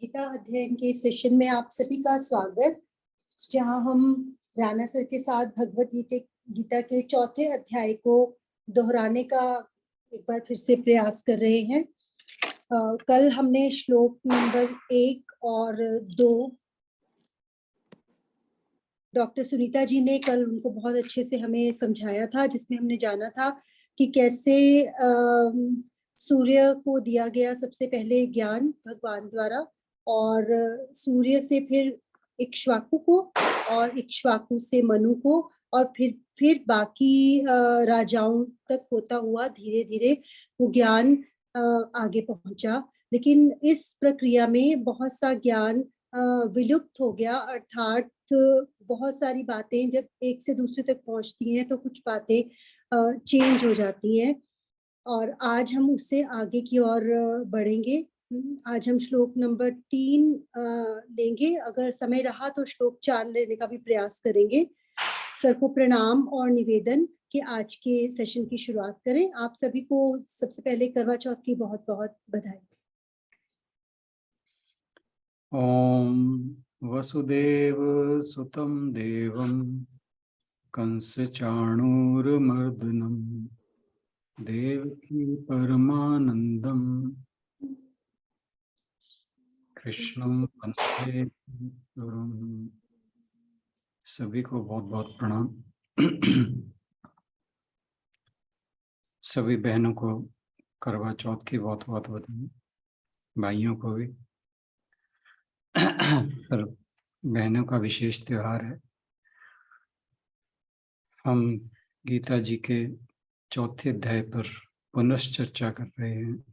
गीता अध्ययन के सेशन में आप सभी का स्वागत, जहां हम राणा सर के साथ भगवत गीता के चौथे अध्याय को दोहराने का एक बार फिर से प्रयास कर रहे हैं। कल हमने श्लोक नंबर 1 और 2 डॉक्टर सुनीता जी ने कल उनको बहुत अच्छे से हमें समझाया था, जिसमें हमने जाना था कि कैसे सूर्य को दिया गया सबसे पहले ज्ञान भगवान द्वारा, और सूर्य से फिर इक्ष्वाकु को, और इक्ष्वाकु से मनु को, और फिर बाकी राजाओं तक होता हुआ धीरे धीरे वो ज्ञान आगे पहुंचा। लेकिन इस प्रक्रिया में बहुत सा ज्ञान विलुप्त हो गया, अर्थात बहुत सारी बातें जब एक से दूसरे तक पहुंचती हैं तो कुछ बातें चेंज हो जाती हैं, और आज हम उससे आगे की ओर बढ़ेंगे। आज हम श्लोक नंबर 3 लेंगे, अगर समय रहा तो श्लोक 4 लेने का भी प्रयास करेंगे। सर को प्रणाम और निवेदन कि आज के सेशन की शुरुआत करें। आप सभी को सबसे पहले करवा चौथ की बहुत बहुत बधाई। ओम वसुदेव सुतं देवं कंसचाणूरमर्दनं देवकी परमानंदं कृष्णं वंदे गुरुं। सभी को बहुत बहुत प्रणाम। सभी बहनों को करवा चौथ की बहुत बहुत बधाई, भाइयों को भी। पर बहनों का विशेष त्योहार है। हम गीता जी के चौथे अध्याय पर पुनश्चर्चा कर रहे हैं,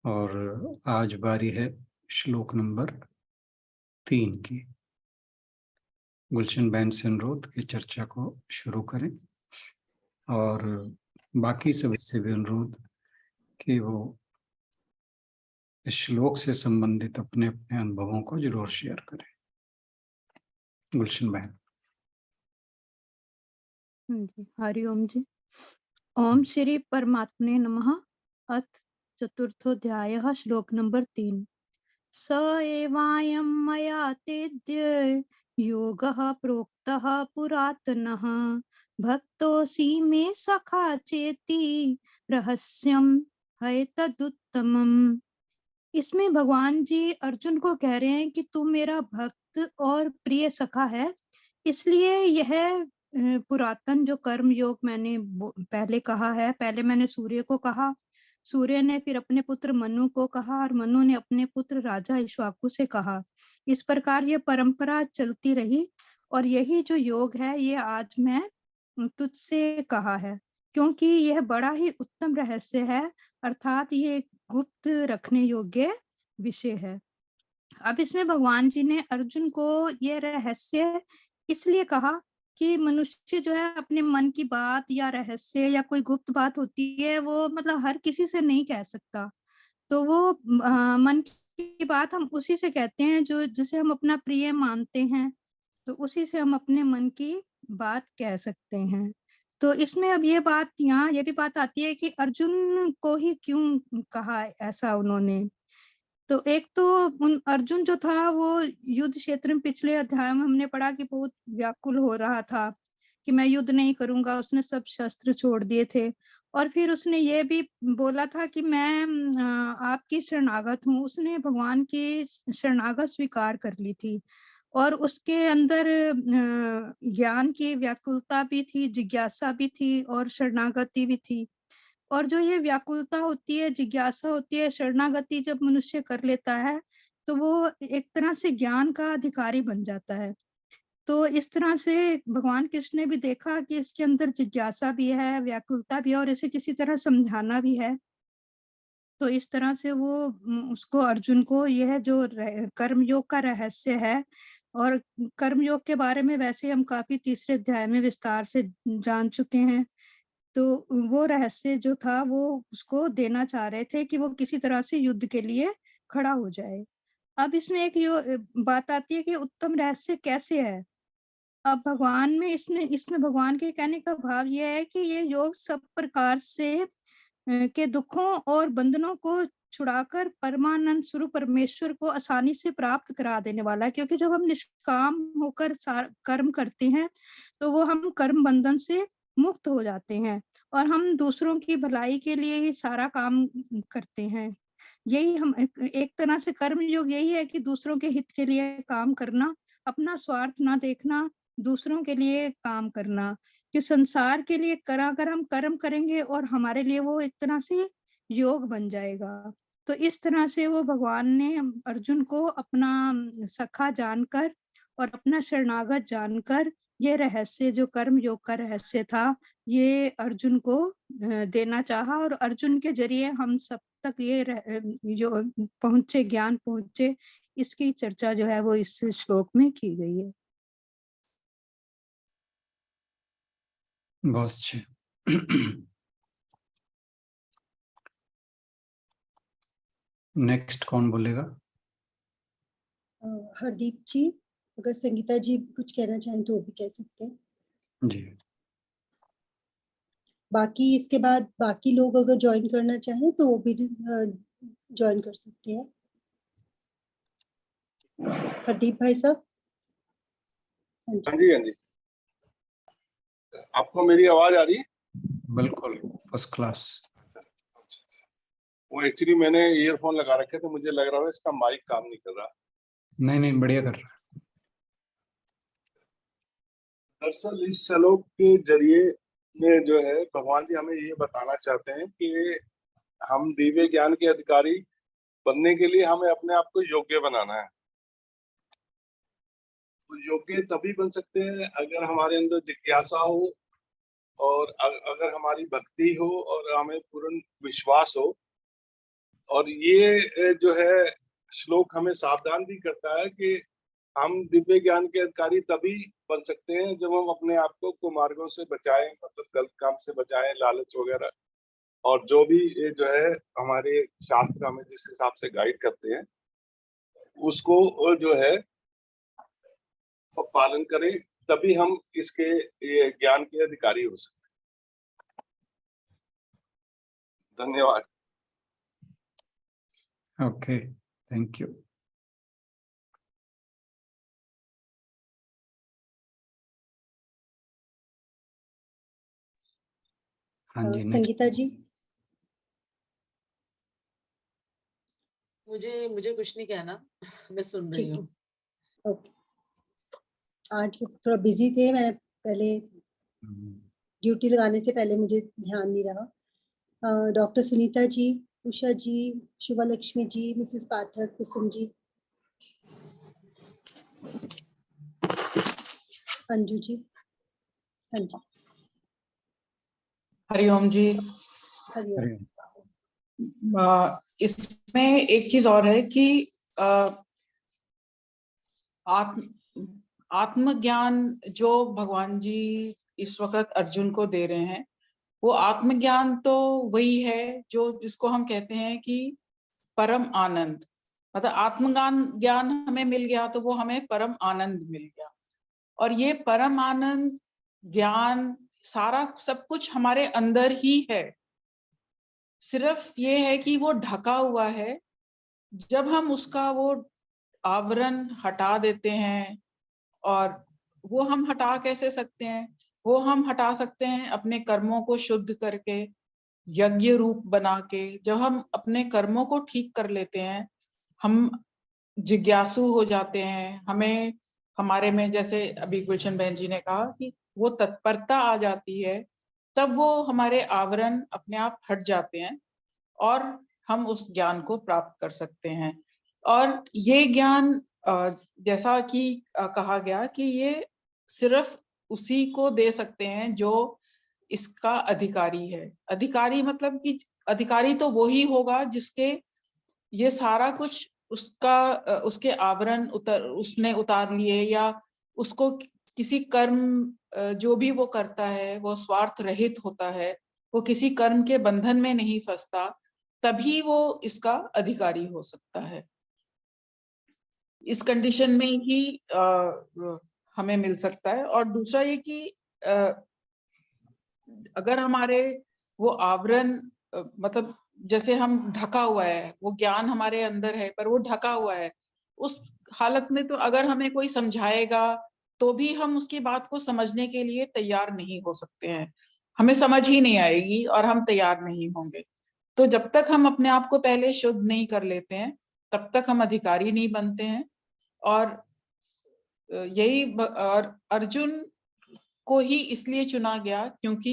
और आज बारी है श्लोक नंबर 3 की। गुलशन बहन से अनुरोध की चर्चा को शुरू करें, और बाकी सभी से भी अनुरोध कि वो इस श्लोक से संबंधित अपने अपने अनुभवों को जरूर शेयर करें। गुलशन बहन। हरिओम जी। ओम श्री परमात्मने नमः। अथ चतुर्थोऽध्यायः श्लोक नंबर 3। स एवायं मया तेद्य योगः प्रोक्तः पुरातनः भक्तोऽसि मे सखा चेति रहस्यं हैतदुत्तमम्। इसमें भगवान जी अर्जुन को कह रहे हैं कि तू मेरा भक्त और प्रिय सखा है, इसलिए यह पुरातन जो कर्म योग मैंने पहले कहा है, पहले मैंने सूर्य को कहा, सूर्य ने फिर अपने पुत्र मनु को कहा, और मनु ने अपने पुत्र राजा इक्ष्वाकु से कहा। इस प्रकार ये परंपरा चलती रही, और यही जो योग है ये आज मैं तुझसे कहा है, क्योंकि यह बड़ा ही उत्तम रहस्य है, अर्थात ये गुप्त रखने योग्य विषय है। अब इसमें भगवान जी ने अर्जुन को यह रहस्य इसलिए कहा कि मनुष्य जो है अपने मन की बात या रहस्य या कोई गुप्त बात होती है, वो मतलब हर किसी से नहीं कह सकता। तो वो मन की बात हम उसी से कहते हैं जो जिसे हम अपना प्रिय मानते हैं, तो उसी से हम अपने मन की बात कह सकते हैं। तो इसमें अब ये बात, यहाँ ये भी बात आती है कि अर्जुन को ही क्यों कहा ऐसा उन्होंने। तो एक तो अर्जुन जो था वो युद्ध क्षेत्र में पिछले अध्याय में हमने पढ़ा कि बहुत व्याकुल हो रहा था कि मैं युद्ध नहीं करूंगा, उसने सब शस्त्र छोड़ दिए थे, और फिर उसने ये भी बोला था कि मैं आपकी शरणागत हूँ। उसने भगवान की शरणागत स्वीकार कर ली थी, और उसके अंदर ज्ञान की व्याकुलता भी थी, जिज्ञासा भी थी, और शरणागति भी थी। और जो ये व्याकुलता होती है, जिज्ञासा होती है, शरणागति जब मनुष्य कर लेता है तो वो एक तरह से ज्ञान का अधिकारी बन जाता है। तो इस तरह से भगवान कृष्ण ने भी देखा कि इसके अंदर जिज्ञासा भी है, व्याकुलता भी है, और इसे किसी तरह समझाना भी है। तो इस तरह से वो उसको, अर्जुन को, यह जो कर्मयोग का रहस्य है, और कर्मयोग के बारे में वैसे हम काफी तीसरे अध्याय में विस्तार से जान चुके हैं, तो वो रहस्य जो था वो उसको देना चाह रहे थे कि वो किसी तरह से युद्ध के लिए खड़ा हो जाए। अब इसमें एक बात आती है कि उत्तम रहस्य कैसे है। अब भगवान में इसमें भगवान के कहने का भाव ये है कि ये योग सब प्रकार से के दुखों और बंधनों को छुड़ाकर परमानंद स्वरूप परमेश्वर को आसानी से प्राप्त करा देने वाला है। क्योंकि जब हम निष्काम होकर कर्म करते हैं तो वो हम कर्म बंधन से मुक्त हो जाते हैं और हम दूसरों की भलाई के लिए ही सारा काम करते हैं। यही हम एक तरह से कर्म योग यही है कि दूसरों के हित के लिए काम करना, अपना स्वार्थ ना देखना, दूसरों के लिए काम करना। कि संसार के लिए अगर हम कर्म करेंगे और हमारे लिए वो एक तरह से योग बन जाएगा। तो इस तरह से वो भगवान ने अर्जुन को अपना सखा जानकर और अपना शरणागत जानकर ये रहस्य जो कर्म योग का रहस्य था, ये अर्जुन को देना चाहा और अर्जुन के जरिए हम सब तक ये जो पहुंचे, ज्ञान पहुंचे, इसकी चर्चा जो है वो इस श्लोक में की गई है। बहुत अच्छे। नेक्स्ट कौन बोलेगा? हरदीप जी, अगर संगीता जी कुछ कहना चाहें तो वो भी कह सकते हैं जी। बाकी इसके बाद बाकी लोग अगर ज्वाइन करना चाहें तो वो भी ज्वाइन कर सकते हैं। हरदीप भाई साहब। हाँ जी, हाँ जी। आपको मेरी आवाज आ रही है? बिल्कुल फर्स्ट क्लास। वो एक्चुअली मैंने ईयरफोन लगा रखे थे, मुझे लग रहा है इसका माइक काम नहीं कर रहा। नहीं बढ़िया कर रहा है। दरअसल इस श्लोक के जरिए में जो है भगवान जी हमें ये बताना चाहते हैं कि हम दिव्य ज्ञान के अधिकारी बनने के लिए हमें अपने आप को योग्य बनाना है। तो योग्य तभी बन सकते हैं अगर हमारे अंदर जिज्ञासा हो और अगर हमारी भक्ति हो और हमें पूर्ण विश्वास हो। और ये जो है श्लोक हमें सावधान भी करता है कि हम दिव्य ज्ञान के अधिकारी तभी बन सकते हैं जब हम अपने आप को कुमार्गों से बचाएं, मतलब गलत काम से बचाएं, लालच वगैरह, और जो भी ये जो है हमारे शास्त्र हमें जिस हिसाब से गाइड करते हैं उसको जो है पालन करें, तभी हम इसके ये ज्ञान के अधिकारी हो सकते हैं। धन्यवाद। Okay, thank you. हाँ जी, संगीता जी। मुझे कुछ नहीं कहना, मैं सुन रही हूँ। ओके, आज थोड़ा बिजी थे, मैं पहले ड्यूटी लगाने से पहले मुझे ध्यान नहीं रहा। डॉक्टर सुनीता जी, उषा जी, शुभा लक्ष्मी जी, मिसेस पाठक, कुसुम जी, अंजू जी। हाँ जी, हरिओम जी। हरिओम। इसमें एक चीज और है कि आत्मज्ञान जो भगवान जी इस वक्त अर्जुन को दे रहे हैं, वो आत्मज्ञान तो वही है जो जिसको हम कहते हैं कि परम आनंद। मतलब आत्मज्ञान हमें मिल गया तो वो हमें परम आनंद मिल गया। और ये परम आनंद ज्ञान सारा सब कुछ हमारे अंदर ही है, सिर्फ ये है कि वो ढका हुआ है। जब हम उसका वो आवरण हटा देते हैं, और वो हम हटा कैसे सकते हैं? वो हम हटा सकते हैं अपने कर्मों को शुद्ध करके, यज्ञ रूप बना के। जब हम अपने कर्मों को ठीक कर लेते हैं, हम जिज्ञासु हो जाते हैं, हमें हमारे में, जैसे अभी गुलशन बहन जी ने कहा, कि वो तत्परता आ जाती है, तब वो हमारे आवरण अपने आप हट जाते हैं और हम उस ज्ञान को प्राप्त कर सकते हैं। और ये ज्ञान जैसा कि कहा गया कि ये सिर्फ उसी को दे सकते हैं जो इसका अधिकारी है। अधिकारी मतलब कि अधिकारी तो वो ही होगा जिसके ये सारा कुछ उसके आवरण उसने उतार लिए, या उसको किसी कर्म जो भी वो करता है वो स्वार्थ रहित होता है, वो किसी कर्म के बंधन में नहीं फंसता, तभी वो इसका अधिकारी हो सकता है। इस कंडीशन में ही हमें मिल सकता है। और दूसरा ये कि अगर हमारे वो आवरण मतलब जैसे हम ढका हुआ है, वो ज्ञान हमारे अंदर है पर वो ढका हुआ है, उस हालत में तो अगर हमें कोई समझाएगा तो भी हम उसकी बात को समझने के लिए तैयार नहीं हो सकते हैं, हमें समझ ही नहीं आएगी और हम तैयार नहीं होंगे। तो जब तक हम अपने आप को पहले शुद्ध नहीं कर लेते हैं तब तक हम अधिकारी नहीं बनते हैं। और और अर्जुन को ही इसलिए चुना गया क्योंकि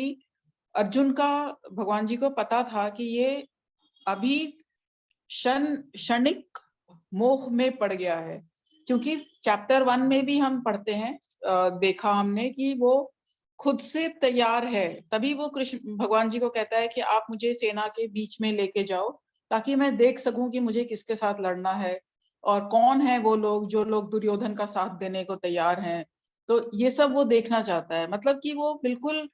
अर्जुन का भगवान जी को पता था कि ये अभी क्षणिक मोह में पड़ गया है। क्योंकि चैप्टर 1 में भी हम पढ़ते हैं, देखा हमने कि वो खुद से तैयार है, तभी वो कृष्ण भगवान जी को कहता है कि आप मुझे सेना के बीच में लेके जाओ ताकि मैं देख सकूं कि मुझे किसके साथ लड़ना है और कौन है वो लोग जो लोग दुर्योधन का साथ देने को तैयार हैं। तो ये सब वो देखना चाहता है, मतलब कि वो बिल्कुल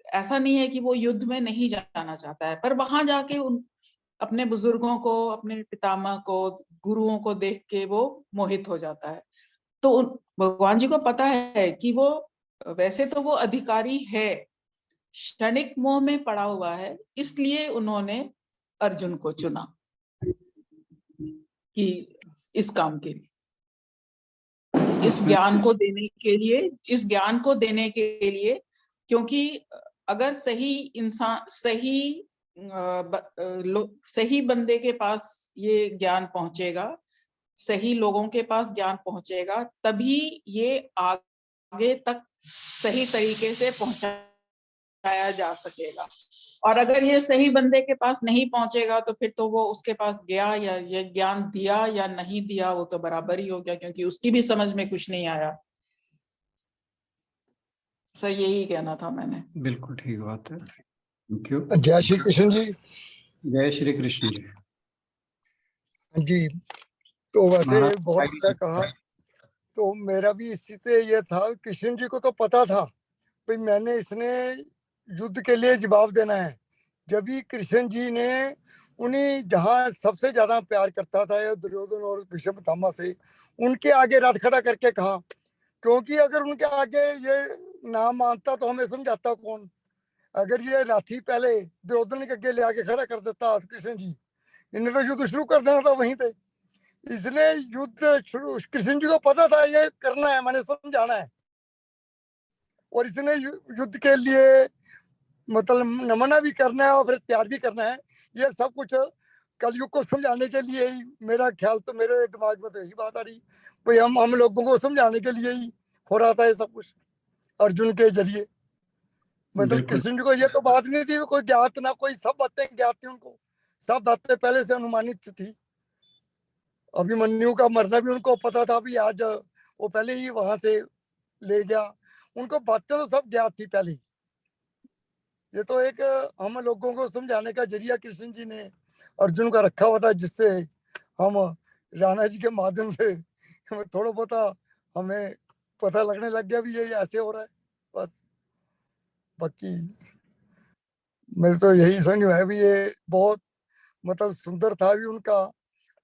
ऐसा नहीं है कि वो युद्ध में नहीं जाना चाहता है, पर वहां जाके उन अपने बुजुर्गों को, अपने पितामह को, गुरुओं को देख के वो मोहित हो जाता है। तो भगवान जी को पता है कि वो वैसे तो वो अधिकारी है, क्षणिक मोह में पड़ा हुआ है, इसलिए उन्होंने अर्जुन को चुना कि इस काम के लिए, इस ज्ञान को देने के लिए, इस ज्ञान को देने के लिए। क्योंकि अगर सही इंसान, सही बंदे के पास ये ज्ञान पहुंचेगा, सही लोगों के पास ज्ञान पहुंचेगा, तभी ये आगे तक सही तरीके से पहुंचाया जा सकेगा। और अगर ये सही बंदे के पास नहीं पहुंचेगा तो फिर तो वो उसके पास गया या ये ज्ञान दिया या नहीं दिया वो तो बराबर ही हो गया, क्योंकि उसकी भी समझ में कुछ नहीं आया। सर यही कहना था मैंने। बिल्कुल ठीक बात है, थैंक यू। जय श्री कृष्ण जी। जय श्री कृष्ण जी। जी, तो वैसे महाराज बहुत अच्छा कहा। तो मेरा भी इसी से ये था, कृष्ण जी को तो पता था भाई मैंने इसने युद्ध के लिए जवाब देना है। जब भी कृष्ण जी ने उन्हीं जहाँ सबसे ज्यादा प्यार करता था ये दुर्योधन और भीष्म पितामह से, उनके आगे रथ खड़ा करके कहा, क्योंकि अगर उनके आगे ये ना मानता तो हमें समझाता कौन। अगर ये राथी पहले दुर्योधन के आगे ले आके खड़ा कर देता कृष्ण जी, इन्हें तो युद्ध शुरू कर देना था वहीं पे। इसने युद्ध शुरू, कृष्ण जी को पता था ये करना है, मैंने समझाना है, और इसने युद्ध के लिए मतलब नमना भी करना है और फिर तैयार भी करना है। ये सब कुछ कलयुग को समझाने के लिए ही, मेरा ख्याल तो मेरे दिमाग में तो यही बात आ रही भाई, हम लोगों को समझाने के लिए ही हो रहा था ये सब कुछ अर्जुन के जरिए। मतलब कृष्ण जी को ये तो बात नहीं थी कोई ज्ञात ना कोई, सब बातें ज्ञात थी उनको, सब बातें पहले से अनुमानित थी। अभिमन्यु का मरना भी उनको पता था भी आज वो पहले ही वहां से ले गया, उनको बातें तो सब ज्ञात थी पहले ही। ये तो एक हम लोगों को समझाने का जरिया कृष्ण जी ने अर्जुन का रखा हुआ था, जिससे हम राणा जी के माध्यम से थोड़ा बहुत हमें पता लगने लग गया भी ये ऐसे हो रहा है। बस बाकी मेरे तो यही समझ में है भी ये बहुत मतलब सुंदर था भी उनका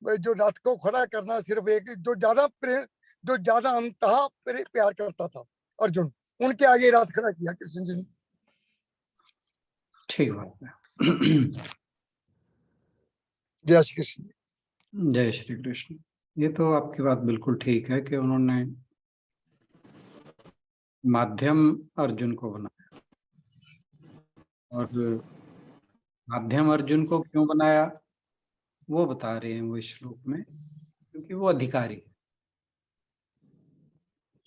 जो रथ को खड़ा करना। सिर्फ एक जो ज्यादा प्रेम, जो ज्यादा अंतः प्यार करता था अर्जुन, उनके आगे रथ खड़ा किया कृष्ण जी ने। ठीक बात है। जय श्री कृष्ण। जय श्री कृष्ण। ये तो आपकी बात बिल्कुल ठीक है कि उन्होंने माध्यम अर्जुन को बनाया, और माध्यम अर्जुन को क्यों बनाया वो बता रहे हैं वो इस श्लोक में, क्योंकि वो अधिकारी है।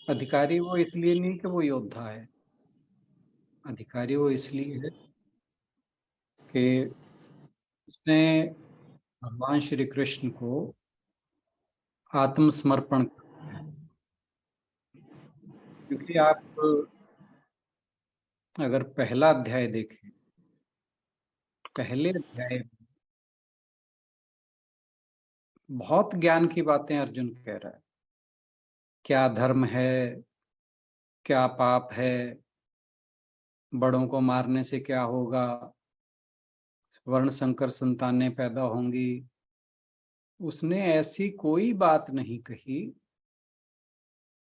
अधिकारी वो इसलिए नहीं कि वो योद्धा है, अधिकारी वो इसलिए है कि उसने भगवान श्री कृष्ण को आत्मसमर्पण किया है। क्योंकि आप अगर पहला अध्याय देखें, पहले अध्याय में बहुत ज्ञान की बातें अर्जुन कह रहा है। क्या धर्म है, क्या पाप है, बड़ों को मारने से क्या होगा, वर्ण संकर संतानें पैदा होंगी। उसने ऐसी कोई बात नहीं कही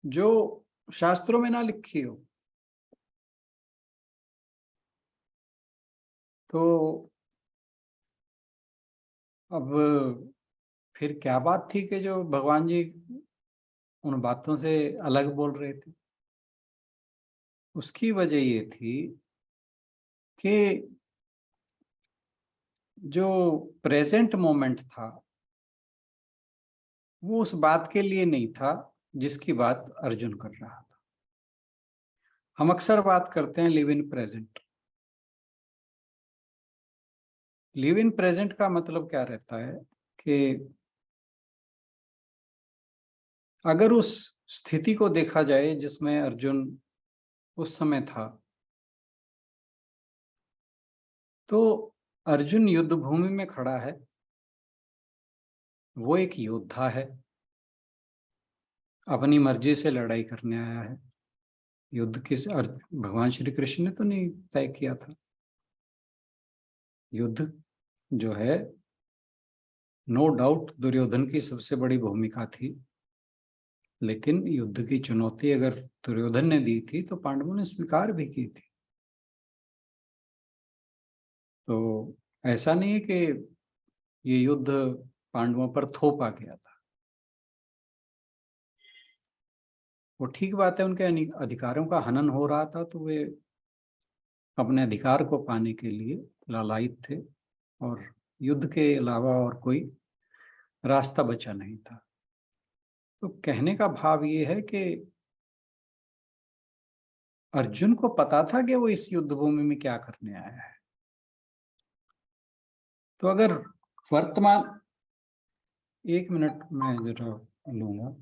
जो शास्त्रों में ना लिखी हो। तो अब फिर क्या बात थी कि जो भगवान जी उन बातों से अलग बोल रहे थे? उसकी वजह ये थी कि जो प्रेजेंट मोमेंट था वो उस बात के लिए नहीं था जिसकी बात अर्जुन कर रहा था। हम अक्सर बात करते हैं live in present. Live in present का मतलब क्या रहता है कि अगर उस स्थिति को देखा जाए जिसमें अर्जुन उस समय था, तो अर्जुन युद्ध भूमि में खड़ा है, वो एक योद्धा है, अपनी मर्जी से लड़ाई करने आया है। युद्ध किस भगवान श्री कृष्ण ने तो नहीं तय किया था। युद्ध जो है, नो डाउट दुर्योधन की सबसे बड़ी भूमिका थी, लेकिन युद्ध की चुनौती अगर दुर्योधन ने दी थी तो पांडवों ने स्वीकार भी की थी। तो ऐसा नहीं है कि ये युद्ध पांडवों पर थोपा गया था। वो ठीक बात है, उनके अधिकारों का हनन हो रहा था, तो वे अपने अधिकार को पाने के लिए लालायित थे और युद्ध के अलावा और कोई रास्ता बचा नहीं था। तो कहने का भाव ये है कि अर्जुन को पता था कि वो इस युद्ध भूमि में क्या करने आया है। तो अगर वर्तमान, एक मिनट मैं जरा लूंगा,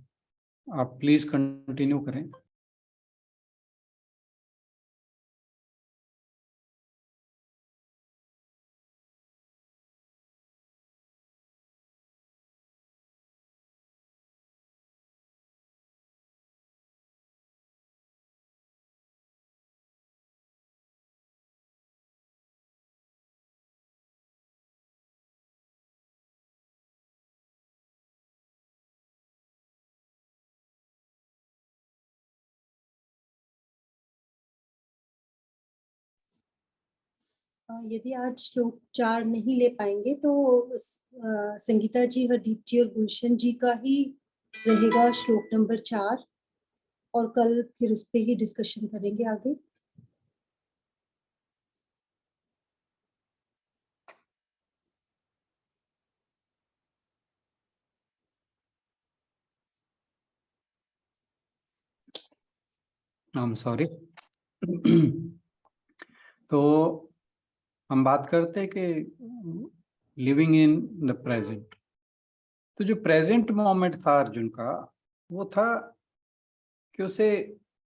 आप प्लीज कंटिन्यू करें। यदि आज श्लोक 4 नहीं ले पाएंगे तो संगीता जी, हरदीप जी और गुलशन जी का ही रहेगा श्लोक नंबर 4, और कल फिर उस पे ही डिस्कशन करेंगे आगे। I'm sorry। तो हम बात करते हैं कि लिविंग इन द प्रेजेंट। तो जो प्रेजेंट मोमेंट था अर्जुन का, वो था कि उसे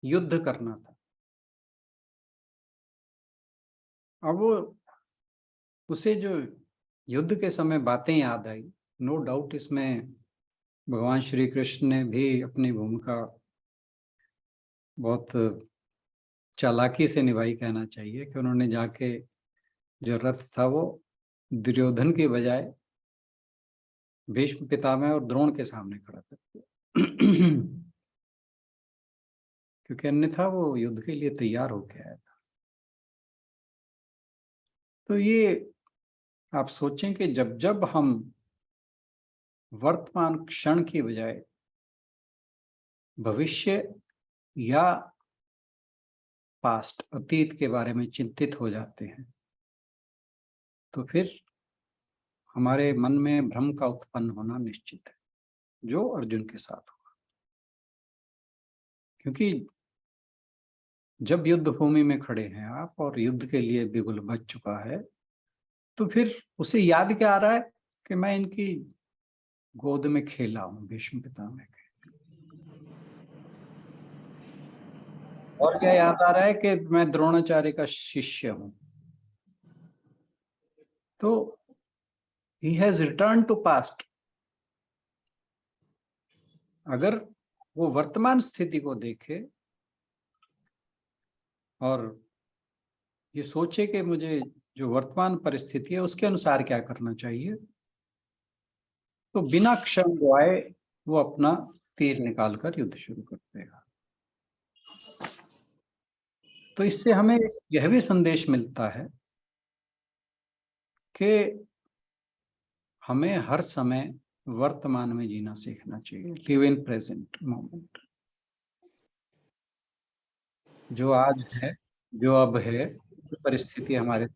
युद्ध करना था। अब वो उसे जो युद्ध के समय बातें याद आई, नो डाउट इसमें भगवान श्री कृष्ण ने भी अपनी भूमिका बहुत चालाकी से निभाई, कहना चाहिए कि उन्होंने जाके जो रथ था वो दुर्योधन के बजाय भीष्म पितामह और द्रोण के सामने खड़ा कर दिया, क्योंकि अन्यथा वो युद्ध के लिए तैयार होके आया था। तो ये आप सोचें कि जब जब हम वर्तमान क्षण की बजाय भविष्य या पास्ट, अतीत के बारे में चिंतित हो जाते हैं, तो फिर हमारे मन में भ्रम का उत्पन्न होना निश्चित है, जो अर्जुन के साथ हुआ। क्योंकि जब युद्ध भूमि में खड़े हैं आप और युद्ध के लिए बिगुल बज चुका है, तो फिर उसे याद क्या आ रहा है कि मैं इनकी गोद में खेला हूं, भीष्म पितामह के। और क्या याद आ रहा है कि मैं द्रोणाचार्य का शिष्य हूं। तो he has returned to past। अगर वो वर्तमान स्थिति को देखे और ये सोचे कि मुझे जो वर्तमान परिस्थिति है उसके अनुसार क्या करना चाहिए, तो बिना क्षण गवाए वो अपना तीर निकालकर युद्ध शुरू कर देगा। तो इससे हमें यह भी संदेश मिलता है कि हमें हर समय वर्तमान में जीना सीखना चाहिए, लिव इन प्रेजेंट मोमेंट। जो आज है, जो अब है, जो परिस्थिति हमारे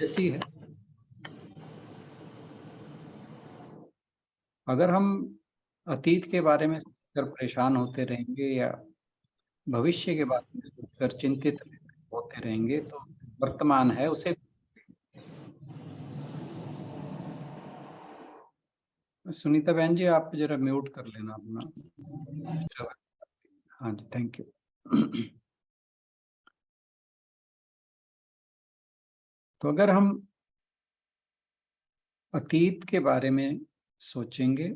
ऐसी है, अगर हम अतीत के बारे में सोचकर परेशान होते रहेंगे या भविष्य के बारे में सोचकर चिंतित होते रहेंगे तो वर्तमान है उसे। सुनीता बहन जी, आप जरा म्यूट कर लेना अपना। हाँ जी, थैंक यू। तो अगर हम अतीत के बारे में सोचेंगे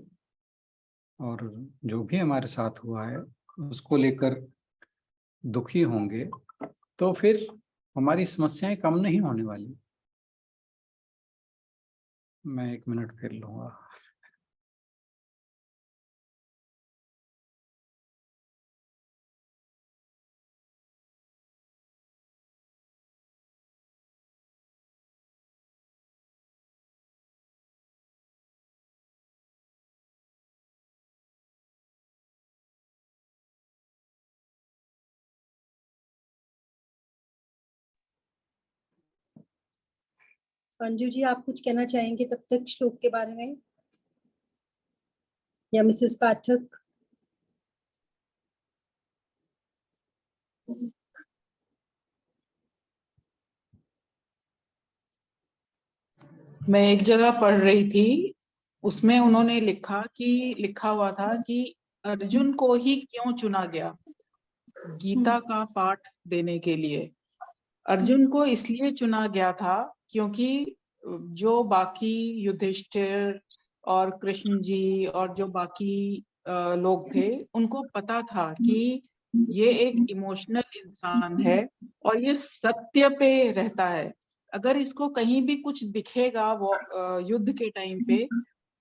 और जो भी हमारे साथ हुआ है उसको लेकर दुखी होंगे तो फिर हमारी समस्याएं कम नहीं होने वाली। मैं 1 मिनट फिर लूंगा। अंजू जी, आप कुछ कहना चाहेंगे तब तक श्लोक के बारे में, या मिसेस पाठक? मैं एक जगह पढ़ रही थी, उसमें उन्होंने लिखा हुआ था कि अर्जुन को ही क्यों चुना गया गीता का पाठ देने के लिए। अर्जुन को इसलिए चुना गया था क्योंकि जो बाकी युधिष्ठिर और कृष्ण जी और जो बाकी लोग थे, उनको पता था कि ये एक इमोशनल इंसान है और ये सत्य पे रहता है। अगर इसको कहीं भी कुछ दिखेगा वो युद्ध के टाइम पे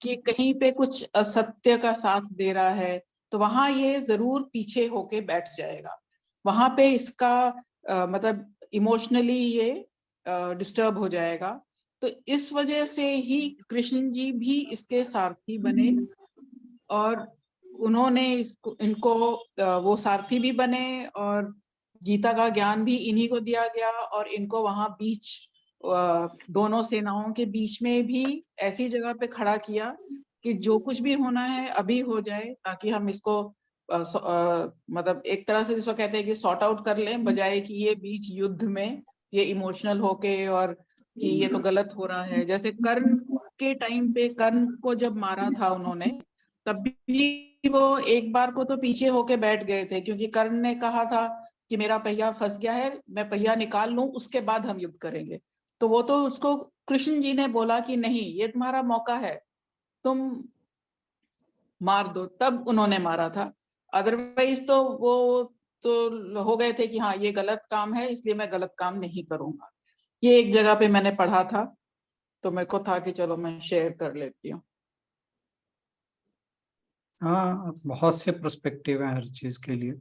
कि कहीं पे कुछ असत्य का साथ दे रहा है, तो वहां ये जरूर पीछे होके बैठ जाएगा। वहां पे इसका मतलब इमोशनली ये डिस्टर्ब हो जाएगा। तो इस वजह से ही कृष्ण जी भी इसके सारथी बने और उन्होंने इनको वो सारथी भी बने और गीता का ज्ञान भी इन्हीं को दिया गया और इनको वहां बीच दोनों सेनाओं के बीच में भी ऐसी जगह पे खड़ा किया कि जो कुछ भी होना है अभी हो जाए, ताकि हम इसको मतलब एक तरह से जिसको कहते हैं कि सॉर्ट आउट कर लें, बजाय कि ये बीच युद्ध में ये इमोशनल होके और कि ये तो गलत हो रहा है। जैसे कर्ण के टाइम पे कर्ण को जब मारा था उन्होंने, तब भी वो एक बार को तो पीछे होके बैठ गए थे क्योंकि कर्ण ने कहा था कि मेरा पहिया फंस गया है, मैं पहिया निकाल लूं उसके बाद हम युद्ध करेंगे। तो वो तो उसको कृष्ण जी ने बोला कि नहीं, ये तुम्हारा मौका है, तुम मार दो, तब उन्होंने मारा था। अदरवाइज तो वो तो हो गए थे कि हाँ ये गलत काम है इसलिए मैं गलत काम नहीं करूंगा। ये एक जगह पे मैंने पढ़ा था तो मेरे को था कि चलो मैं शेयर कर लेती हूँ। हाँ, बहुत से पर्सपेक्टिव हैं हर चीज के लिए,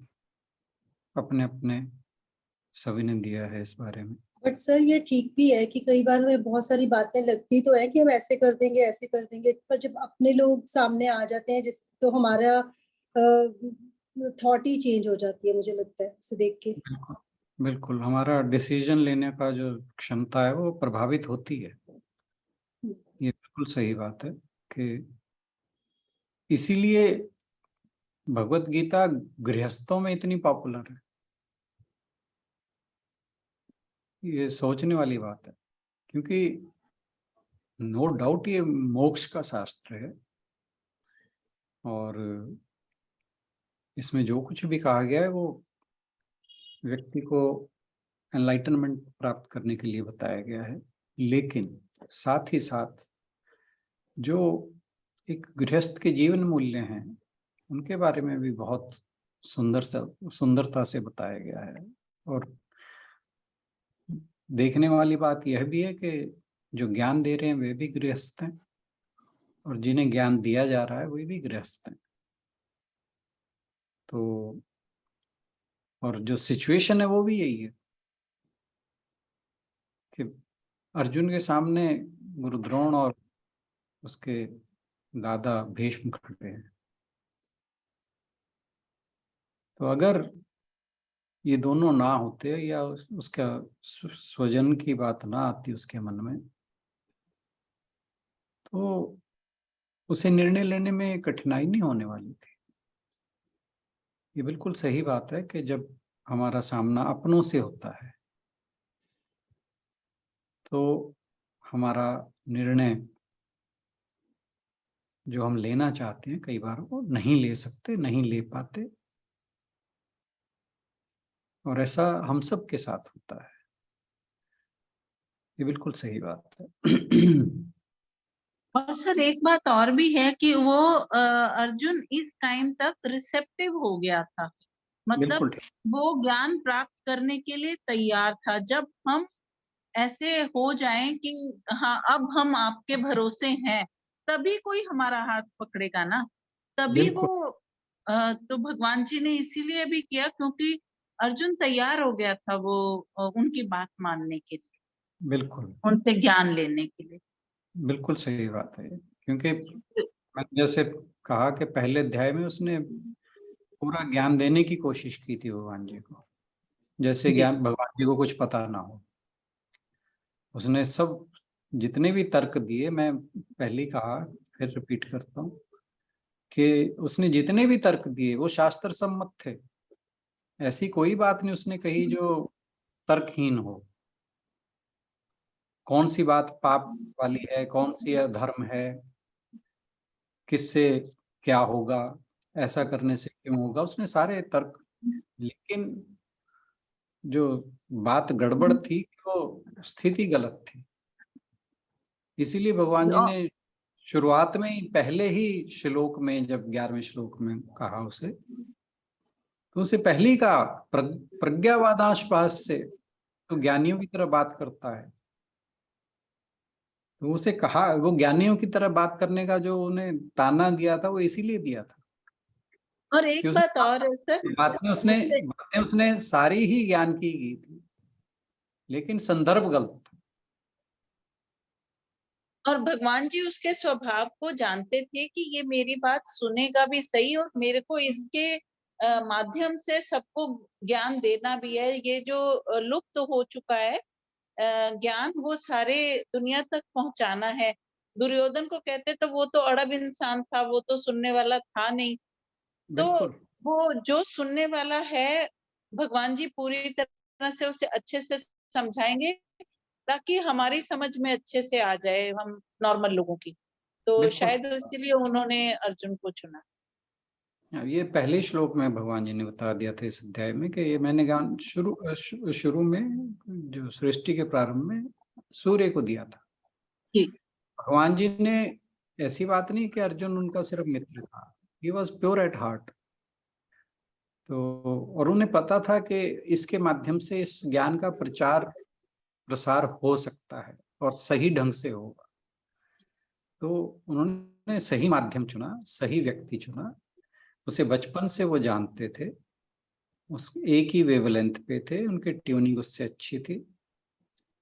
अपने अपने सभी ने दिया है इस बारे में। बट सर ये ठीक भी है कि कई बार हमें बहुत सारी बातें लगती तो है कि हम ऐसे कर देंगे ऐसे कर देंगे, पर जब अपने लोग सामने आ जाते हैं जिस तो हमारा थॉट ही चेंज हो जाती है, मुझे लगता है इसे देख के। बिल्कुल बिल्कुल, हमारा डिसीजन लेने का जो क्षमता है वो प्रभावित होती है। ये बिल्कुल सही बात है कि इसीलिए भगवत गीता गृहस्थों में इतनी पॉपुलर है। ये सोचने वाली बात है क्योंकि नो डाउट ये मोक्ष का शास्त्र है और इसमें जो कुछ भी कहा गया है वो व्यक्ति को एनलाइटनमेंट प्राप्त करने के लिए बताया गया है। लेकिन साथ ही साथ जो एक गृहस्थ के जीवन मूल्य हैं उनके बारे में भी बहुत सुंदरता से बताया गया है। और देखने वाली बात यह भी है कि जो ज्ञान दे रहे हैं वे भी गृहस्थ हैं और जिन्हें ज्ञान दिया जा रहा है वे भी गृहस्थ हैं। तो और जो सिचुएशन है वो भी यही है कि अर्जुन के सामने गुरु द्रोण और उसके दादा भीष्म खड़े हैं। तो अगर ये दोनों ना होते या उसका स्वजन की बात ना आती उसके मन में, तो उसे निर्णय लेने में कठिनाई नहीं होने वाली थी। ये बिल्कुल सही बात है कि जब हमारा सामना अपनों से होता है तो हमारा निर्णय जो हम लेना चाहते हैं कई बार वो नहीं ले सकते, नहीं ले पाते, और ऐसा हम सब के साथ होता है। ये बिल्कुल सही बात है। और सर एक बात और भी है कि वो अर्जुन इस टाइम तक रिसेप्टिव हो गया था, मतलब बिल्कुल ठीक। वो ज्ञान प्राप्त करने के लिए तैयार था। जब हम ऐसे हो जाएं कि हाँ अब हम आपके भरोसे हैं, तभी कोई हमारा हाथ पकड़ेगा ना, तभी बिल्कुल वो तो भगवान जी ने इसीलिए भी किया क्योंकि अर्जुन तैयार हो गया था वो उनकी बात मानने के लिए, बिल्कुल उनसे ज्ञान लेने के लिए। बिल्कुल सही बात है, क्योंकि मैंने जैसे कहा कि पहले अध्याय में उसने पूरा ज्ञान देने की कोशिश की थी भगवान जी को, जैसे जी। ज्ञान भगवान जी को कुछ पता ना हो। उसने सब जितने भी तर्क दिए, मैं पहले ही कहा फिर रिपीट करता हूँ कि उसने जितने भी तर्क दिए वो शास्त्र सम्मत थे। ऐसी कोई बात नहीं उसने कही जो तर्कहीन हो। कौन सी बात पाप वाली है, कौन सी अधर्म है, किससे क्या होगा, ऐसा करने से क्यों होगा, उसने सारे तर्क। लेकिन जो बात गड़बड़ थी वो स्थिति गलत थी। इसीलिए भगवान जी ने शुरुआत में ही पहले ही श्लोक में, जब 11वें श्लोक में कहा उसे, तो उसे पहले ही कहा प्रज्ञावादांशपास से, तो ज्ञानियों की तरह बात करता है। तो उसे कहा, वो ज्ञानियों की तरह बात करने का जो उन्हें ताना दिया था वो इसीलिए दिया था और एक कि बात और है सर, बातें उसने सारी ही ज्ञान की थी, लेकिन संदर्भ गलत था। और भगवान जी उसके स्वभाव को जानते थे कि ये मेरी बात सुनेगा भी सही और मेरे को इसके माध्यम से सबको ज्ञान देना भी है। ये जो लुप्त हो चुका है ज्ञान, वो सारे दुनिया तक पहुंचाना है। दुर्योधन को कहते तो वो तो अड़ब इंसान था, वो तो सुनने वाला था नहीं। तो बिल्कुल वो जो सुनने वाला है, भगवान जी पूरी तरह से उसे अच्छे से समझाएंगे ताकि हमारी समझ में अच्छे से आ जाए, हम नॉर्मल लोगों की। तो बिल्कुल। शायद इसीलिए उन्होंने अर्जुन को चुना। ये पहले श्लोक में भगवान जी ने बता दिया था इस अध्याय में कि ये मैंने ज्ञान शुरू में, जो सृष्टि के प्रारंभ में सूर्य को दिया था। जी। भगवान जी ने ऐसी बात नहीं कि अर्जुन उनका सिर्फ मित्र था, he was pure at heart. तो और उन्हें पता था कि इसके माध्यम से इस ज्ञान का प्रचार प्रसार हो सकता है और सही ढंग से होगा। तो उन्होंने सही माध्यम चुना, सही व्यक्ति चुना। उसे बचपन से वो जानते थे, उस एक ही वेवलेंथ पे थे, उनकी ट्यूनिंग उससे अच्छी थी।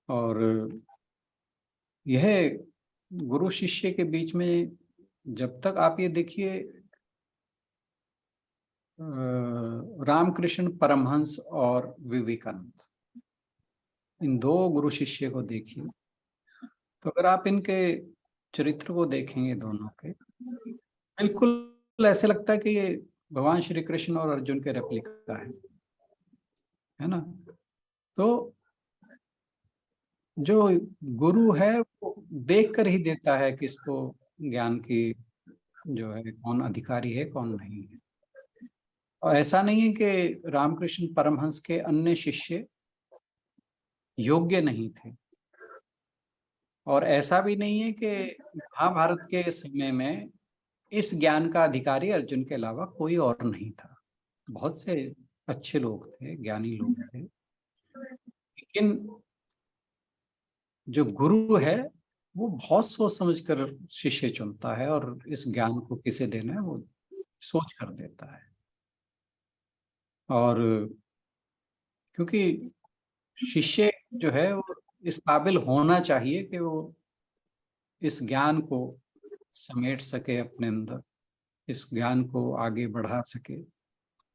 और यह गुरु शिष्य के बीच में, जब तक आप ये देखिए, रामकृष्ण परमहंस और विवेकानंद, इन दो गुरु शिष्य को देखिए, तो अगर आप इनके चरित्र को देखेंगे दोनों के, बिल्कुल ऐसे लगता है कि ये भगवान श्री कृष्ण और अर्जुन के रेप्लिका है ना। तो जो गुरु है वो देख कर ही देता है कि इसको ज्ञान की जो है कौन अधिकारी है कौन नहीं है। और ऐसा नहीं है कि रामकृष्ण परमहंस के अन्य शिष्य योग्य नहीं थे, और ऐसा भी नहीं है कि महाभारत के समय में इस ज्ञान का अधिकारी अर्जुन के अलावा कोई और नहीं था। बहुत से अच्छे लोग थे, ज्ञानी लोग थे, लेकिन जो गुरु है वो बहुत सोच समझ कर शिष्य चुनता है, और इस ज्ञान को किसे देना है वो सोच कर देता है। और क्योंकि शिष्य जो है वो इस काबिल होना चाहिए कि वो इस ज्ञान को समेट सके अपने अंदर, इस ज्ञान को आगे बढ़ा सके।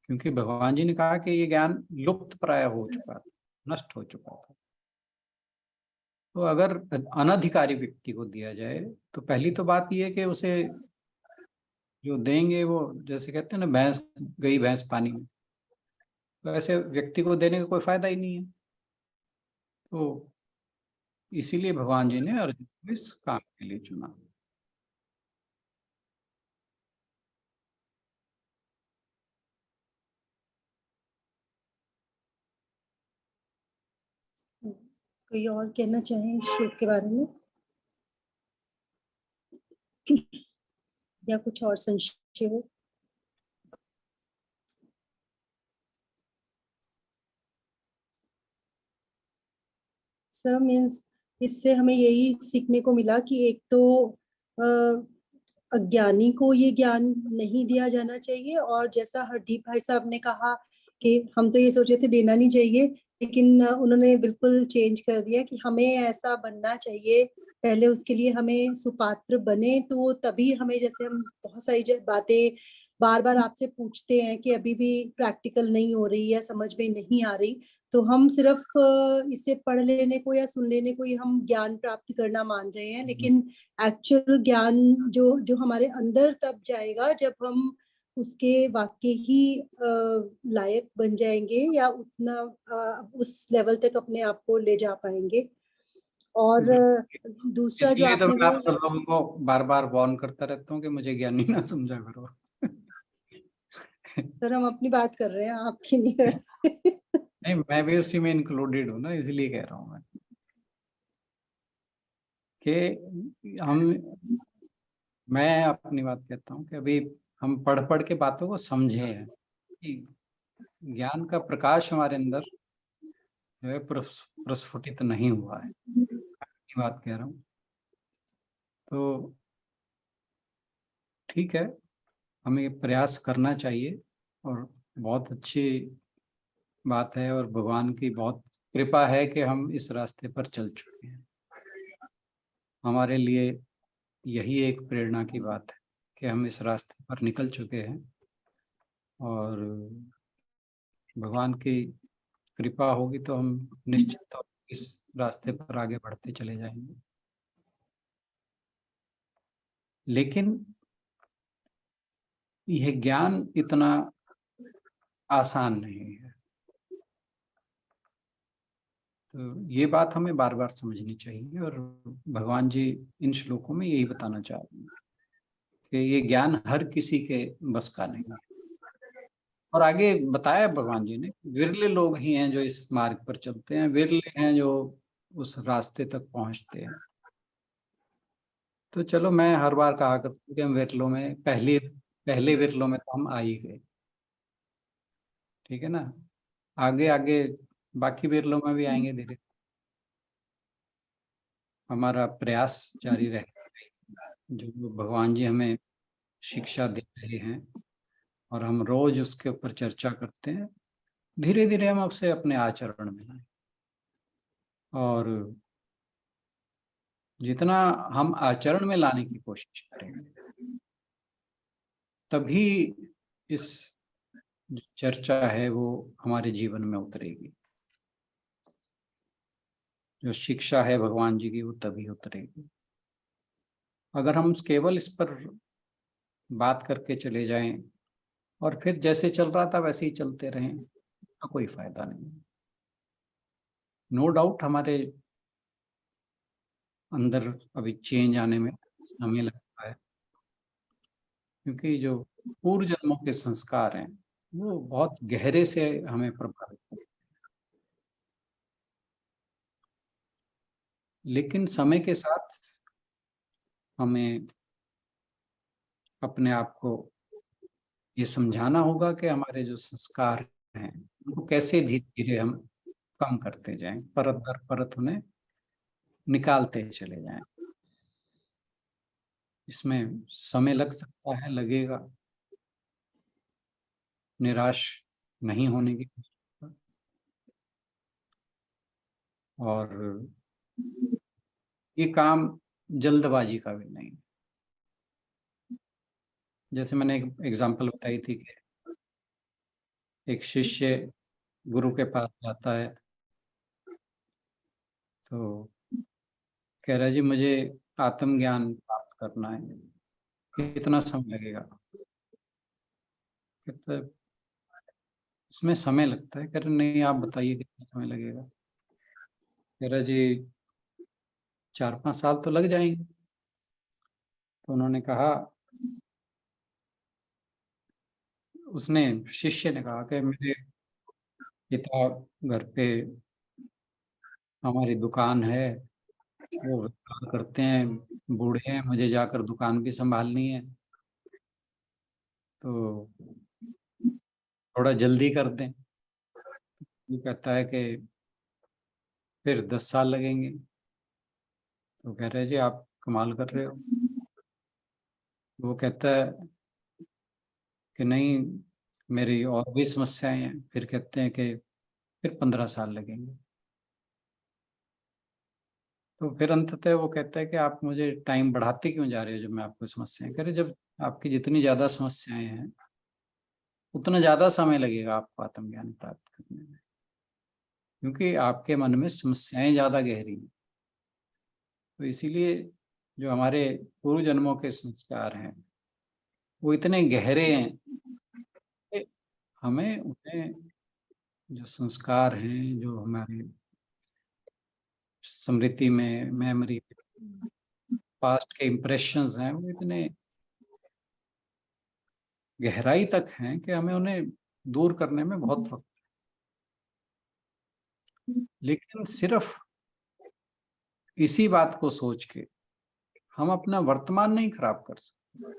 क्योंकि भगवान जी ने कहा कि ये ज्ञान लुप्त प्राय हो चुका था, नष्ट हो चुका था। तो अगर अनधिकारी व्यक्ति को दिया जाए तो पहली तो बात ये है कि उसे जो देंगे वो, जैसे कहते हैं ना, भैंस गई भैंस पानी में, तो ऐसे व्यक्ति को देने का कोई फायदा ही नहीं है। तो इसीलिए भगवान जी ने अर्जुन को इस काम के लिए चुना। कोई और कहना चाहे इस श्लोक के बारे में या कुछ और संशय हो? सर मीन्स इससे हमें यही सीखने को मिला कि एक तो अज्ञानी को ये ज्ञान नहीं दिया जाना चाहिए, और जैसा हरदीप भाई साहब ने कहा कि हम तो ये सोचे थे देना नहीं चाहिए, लेकिन उन्होंने बिल्कुल चेंज कर दिया कि हमें ऐसा बनना चाहिए। पहले उसके लिए हमें सुपात्र बने, तो तभी हमें, जैसे हम बहुत सारी बातें बार बार आपसे पूछते हैं कि अभी भी प्रैक्टिकल नहीं हो रही है, समझ में नहीं आ रही, तो हम सिर्फ इसे पढ़ लेने को या सुन लेने को ही हम ज्ञान प्राप्त करना मान रहे हैं, लेकिन एक्चुअल ज्ञान जो जो हमारे अंदर तब जाएगा जब हम उसके वाकई ही लायक बन जाएंगे या उतना उस लेवल तक अपने आप को ले जा पाएंगे। और दूसरा जो इसलिए तो आपने मैं आप सब लोगों को बार बार वार्न करता रहता हूँ कि मुझे ज्ञानी ना समझा करो। सर हम अपनी बात कर रहे हैं, आपकी नहीं कर रहे। नहीं, मैं भी उसी में इंक्लूडेड हूँ ना, इसलिए कह रहा हूँ मैं कि मैं अपनी बात कहता हूँ कि अभी हम पढ़ पढ़ के बातों को समझे हैं कि ज्ञान का प्रकाश हमारे अंदर जो है प्रस्फुटित नहीं हुआ है, ये बात कह रहा हूँ। तो ठीक है, हमें प्रयास करना चाहिए और बहुत अच्छी बात है, और भगवान की बहुत कृपा है कि हम इस रास्ते पर चल चुके हैं। हमारे लिए यही एक प्रेरणा की बात है कि हम इस रास्ते पर निकल चुके हैं, और भगवान की कृपा होगी तो हम निश्चित तौर पर इस रास्ते पर आगे बढ़ते चले जाएंगे। लेकिन यह ज्ञान इतना आसान नहीं है, तो ये बात हमें बार बार समझनी चाहिए। और भगवान जी इन श्लोकों में यही बताना चाह रहे हैं कि ये ज्ञान हर किसी के बस का नहीं है। और आगे बताया भगवान जी ने, विरले लोग ही हैं जो इस मार्ग पर चलते हैं, विरले हैं जो उस रास्ते तक पहुंचते हैं। तो चलो, मैं हर बार कहा करता हूँ कि हम विरलों में पहले विरलों में तो हम आ ही गए, ठीक है ना। आगे आगे बाकी विरलों में भी आएंगे धीरे। हमारा प्रयास जारी रहेगा, जो भगवान जी हमें शिक्षा दे रहे हैं और हम रोज उसके ऊपर चर्चा करते हैं, धीरे धीरे हम उससे अपने आचरण में लाएं। और जितना हम आचरण में लाने की कोशिश करेंगे, तभी इस चर्चा है वो हमारे जीवन में उतरेगी। जो शिक्षा है भगवान जी की, वो तभी उतरेगी। अगर हम केवल इस पर बात करके चले जाएं और फिर जैसे चल रहा था वैसे ही चलते रहें, तो कोई फायदा नहीं। नो डाउट हमारे अंदर अभी चेंज आने में समय लगता है, क्योंकि जो पूर्व जन्मों के संस्कार हैं वो बहुत गहरे से हमें प्रभावित करते हैं। लेकिन समय के साथ हमें अपने आप को ये समझाना होगा कि हमारे जो संस्कार हैं उनको कैसे धीरे धीरे हम कम करते जाएं, परत दर परत उन्हें निकालते चले जाएं। इसमें समय लग सकता है, लगेगा, निराश नहीं होने की कोशिश करें। और ये काम जल्दबाजी का भी नहीं, जैसे मैंने एक एग्जांपल बताई थी कि एक शिष्य गुरु के पास जाता है तो कह रहा है जी मुझे आत्मज्ञान प्राप्त करना है, कितना समय लगेगा? कहता है इसमें समय लगता है। कह रहे नहीं आप बताइए कितना समय लगेगा? कह रहा जी 4-5 साल तो लग जाएंगे। तो उन्होंने कहा, उसने शिष्य ने कहा कि मेरे पिता घर पे हमारी दुकान है, वो व्यापार करते हैं, बूढ़े हैं, मुझे जाकर दुकान भी संभालनी है, तो थोड़ा जल्दी कर दें। वो कहता है कि फिर 10 साल लगेंगे। तो कह रहे जी आप कमाल कर रहे हो। वो कहता है कि नहीं मेरी और भी समस्याएं हैं। फिर कहते हैं कि फिर 15 साल लगेंगे। तो फिर अंततः वो कहता है कि आप मुझे टाइम बढ़ाते क्यों जा रहे हो जब मैं आपको समस्याएं। कह रहे जब आपकी जितनी ज़्यादा समस्याएं हैं उतना ज़्यादा समय लगेगा आपको आत्मज्ञान प्राप्त करने में, क्योंकि आपके मन में समस्याएं ज़्यादा गहरी हैं। तो इसीलिए जो हमारे पूर्व जन्मों के संस्कार हैं वो इतने गहरे हैं कि हमें उन्हें जो संस्कार हैं, जो हमारे स्मृति में, मेमोरी, पास्ट के इम्प्रेशंस हैं, वो इतने गहराई तक हैं कि हमें उन्हें दूर करने में बहुत वक्त। लेकिन सिर्फ इसी बात को सोच के हम अपना वर्तमान नहीं खराब कर सकते।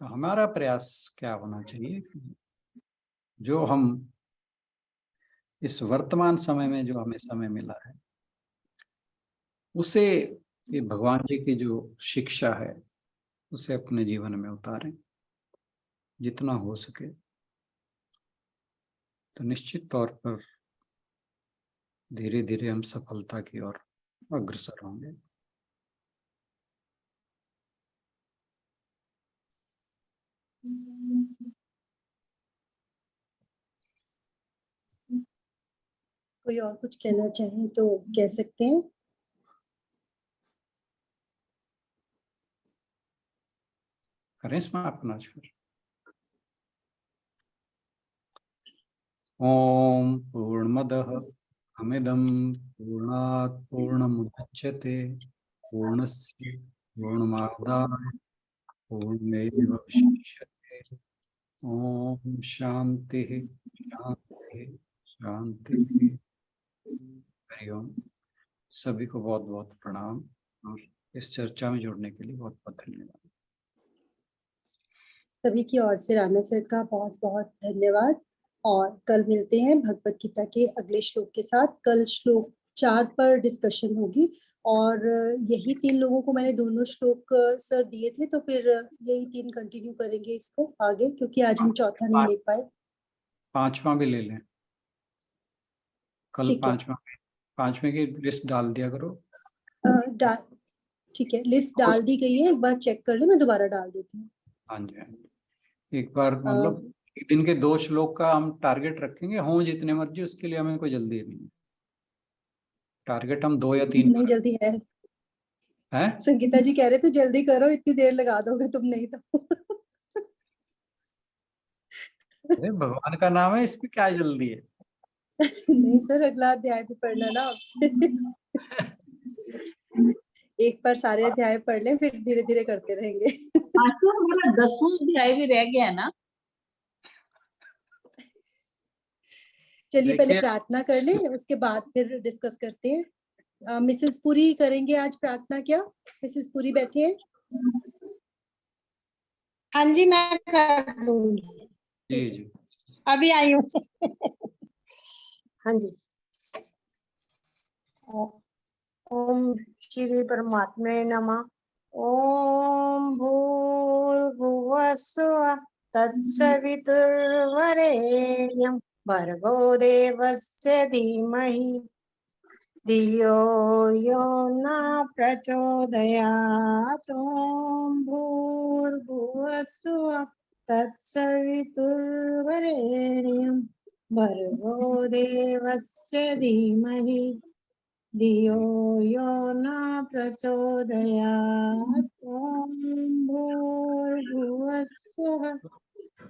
तो हमारा प्रयास क्या होना चाहिए, जो हम इस वर्तमान समय में जो हमें समय मिला है उसे, ये भगवान जी की जो शिक्षा है उसे अपने जीवन में उतारें जितना हो सके। तो निश्चित तौर पर धीरे धीरे हम सफलता की ओर अग्रसर होंगे। कोई और कुछ कहना चाहे तो कह सकते हैं। करें समापन आज फिर। ओम पूर्णमदः पूर्णमिदं पूर्णात् पूर्णमुदच्यते पूर्णस्य पूर्णमादाय पूर्णमेवावशिष्यते। ओम शांति शांति शांति। हरि ओम। सभी को बहुत बहुत प्रणाम और इस चर्चा में जुड़ने के लिए बहुत बहुत धन्यवाद। सभी की ओर से राणा सर का बहुत बहुत धन्यवाद। और कल मिलते हैं भगवत गीता के अगले श्लोक के साथ। कल श्लोक 4 पर डिस्कशन होगी और यही 3 लोगों को मैंने दोनों श्लोक सर दिए थे, तो फिर यही 3 कंटिन्यू करेंगे इसको आगे, क्योंकि आज हम चौथा नहीं ले पाए। 5वां भी ले लें कल। ठीक है। 5वें की लिस्ट डाल दिया करो। ठीक है, लिस्ट डाल दी गई है, एक बार चेक कर ले, मैं दोबारा डाल देती हूँ। हाँ जी, एक बार मतलब एक दिन के 2 श्लोक का हम टारगेट रखेंगे, हों जितने मर्जी, उसके लिए हमें कोई जल्दी नहीं। टारगेट हम 2 या 3 नहीं जल्दी है। संगीता जी कह रहे थे जल्दी करो, इतनी देर लगा दोगे तुम नहीं तो। अरे भगवान का नाम है, इसमें क्या जल्दी है? नहीं सर, अगला अध्याय भी पढ़ना ना आपसे। एक बार सारे अध्याय पढ़ लें, फिर धीरे धीरे करते रहेंगे। मेरा 10वां अध्याय भी रह गया ना। चलिए पहले प्रार्थना कर लें, उसके बाद फिर डिस्कस करते हैं। मिसेस पुरी करेंगे आज प्रार्थना क्या? मिसेस पुरी बैठे हैं। हाँ जी मैं कर दूंगी। जी जी अभी आई हूँ। हाँ जी। ओम श्री परमात्मे नमः। ओम भूर्भुवः स्वः तत्सवितुर्वरेण्यं भर्गो देवस्य धीमहि धियो यो न प्रचोदयात् ॐ भूर्भुवस्सुः तत्सवितुर्वरेण्यं भर्गो देवस्य धीमहि धियो यो न प्रचोदयात् ॐ भूर्भुवस्सुः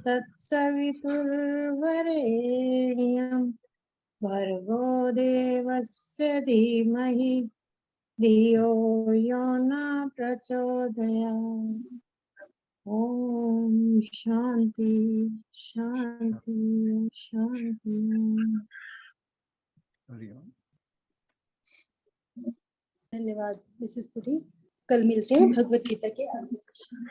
तत्सवितुर्वरेण्यं भर्गो देवस्य धीमहि धियो यो न प्रचोदयात् ओम शांति शांति शांति। हरिओम। धन्यवाद मिसेस पुरी। कल मिलते हैं भगवत गीता के अगले सेशन में।